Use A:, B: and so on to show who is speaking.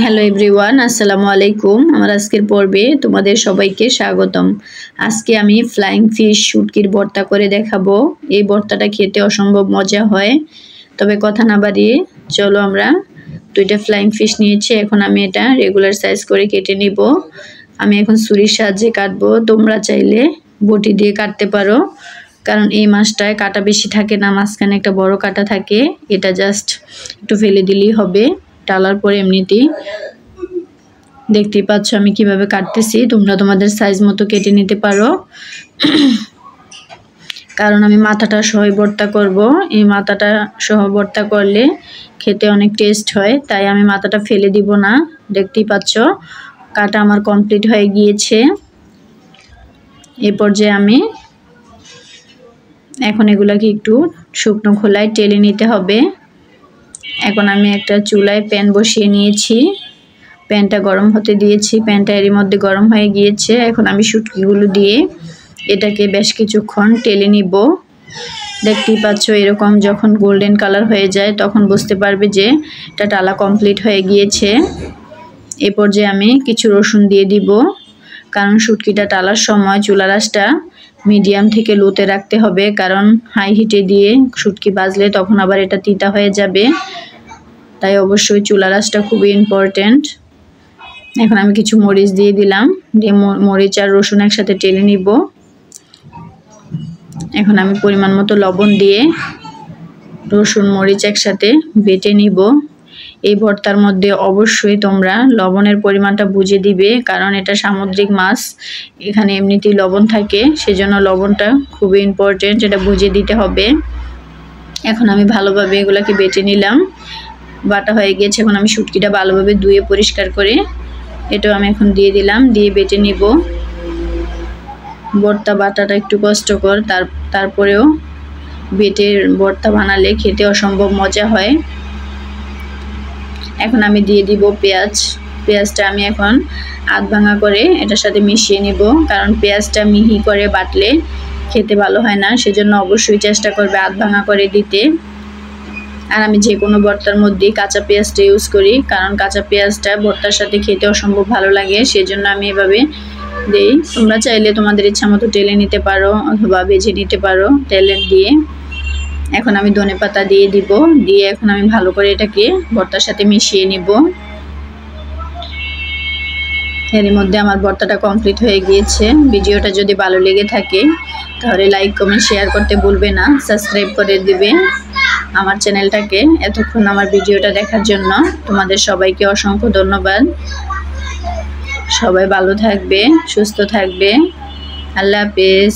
A: Hello everyone, আসসালামু আলাইকুম। আমার আজকের পর্বে তোমাদের সবাইকে স্বাগতম। আজকে আমি ফ্লাইং ফিশ শুটকির ভর্তা করে দেখাবো। এই ভর্তাটা খেতে অসম্ভব মজা হয়। তবে কথা না বাড়িয়ে চলো আমরা দুইটা ফ্লাইং ফিশ নিয়েছি। এখন আমি এটা রেগুলার সাইজ করে কেটে নিব। আমি এখন ছুরির সাহায্যে কাটবো। তোমরা চাইলে বটি দিয়ে কাটতে পারো, কারণ এই মাছটায় কাটা বেশি থাকে না, মাঝখানে একটা বড় কাটা থাকে। এটা জাস্ট একটু ফেলে দিলেই হবে। টালার পরে এমনিতেই দেখতেই পাচ্ছ আমি কিভাবে কাটতেছি। তোমরা তোমাদের সাইজ মতো কেটে নিতে পারো। কারণ আমি মাথাটা সহ ভর্তা করব। এই মাথাটা সহ ভর্তা করলে খেতে অনেক টেস্ট হয়, তাই আমি মাথাটা ফেলে দিব না। দেখতেই পাচ্ছ কাটা আমার কমপ্লিট হয়ে গিয়েছে। এই পর্যায়ে আমি এখন এগুলাকে একটু শুকনো খোলায় টেলে নিতে হবে। এখন আমি একটা চুলায় প্যান বসিয়ে নিয়েছি। প্যানটা গরম হতে দিয়েছি। প্যানটা এরই মধ্যে গরম হয়ে গিয়েছে। এখন আমি শুটকিগুলো দিয়ে এটাকে বেশ কিছুক্ষণ টেলে নিব। দেখতেই পাচ্ছ এরকম যখন গোল্ডেন কালার হয়ে যায় তখন বুঝতে পারবে যে এটা টালা কমপ্লিট হয়ে গিয়েছে। এই পর্যায়ে আমি কিছু রসুন দিয়ে দিব, কারণ শুটকিটা টালার সময় চুলার আঁচটা মিডিয়াম থেকে লোতে রাখতে হবে, কারণ হাই হিটে দিয়ে শুটকি ভাজলে তখন আবার এটা তিতা হয়ে যাবে। তাই অবশ্যই চুলার আঁচটা খুবই ইম্পর্টেন্ট। এখন আমি কিছু মরিচ দিয়ে দিলাম, দিয়ে মরিচ আর রসুন একসাথে টেলে নিব। এখন আমি পরিমাণ মতো লবণ দিয়ে রসুন মরিচ একসাথে বেটে নিব। এই ভর্তার মধ্যে অবশ্যই তোমরা লবণের পরিমাণটা বুঝে দিবে, কারণ এটা সামুদ্রিক মাছ, এখানে এমনিতেই লবণ থাকে, সেজন্য লবণটা খুবই ইম্পর্টেন্ট, এটা বুঝে দিতে হবে। এখন আমি ভালোভাবে এগুলাকে বেটে নিলাম। বাটা হয়ে গিয়েছে। এখন আমি শুটকিটা ভালোভাবে ধুয়ে পরিষ্কার করে এটাও আমি এখন দিয়ে দিলাম, দিয়ে বেটে নিব। ভর্তা বাটাটা একটু কষ্টকর, তারপরেও বেটে ভর্তা বানালে খেতে অসম্ভব মজা হয়। এখন আমি দিয়ে দিব পেঁয়াজ। পেঁয়াজটা আমি এখন আধ ভাঙা করে এটার সাথে মিশিয়ে নিব, কারণ পেঁয়াজটা মিহি করে বাটলে খেতে ভালো হয় না, সেজন্য অবশ্যই চেষ্টা করবে আধ ভাঙা করে দিতে। আর আমি যে কোনো ভর্তার মধ্যেই কাঁচা পেঁয়াজটা ইউজ করি, কারণ কাঁচা পেঁয়াজটা ভর্তার সাথে খেতে অসম্ভব ভালো লাগে, সেজন্য আমি এভাবে দিই। তোমরা চাইলে তোমাদের ইচ্ছা মতো টেলে নিতে পারো অথবা ভেজে নিতে পারো তেলের দিয়ে। এখন আমি ধনেপাতা দিয়ে দিব, দিয়ে এখন আমি ভালো করে এটাকে ভর্তার সাথে মিশিয়ে নিব। এর মধ্যে আমার ভর্তাটা কমপ্লিট হয়ে গিয়েছে। ভিডিওটা যদি ভালো লেগে থাকে তাহলে লাইক কমেন্ট শেয়ার করতে ভুলবে না, সাবস্ক্রাইব করে দিবে আমার চ্যানেলটাকে। এতক্ষণ আমার ভিডিওটা দেখার জন্য তোমাদের সবাইকে অসংখ্য ধন্যবাদ। সবাই ভালো থাকবে, সুস্থ থাকবে। আল্লাহ হাফেজ।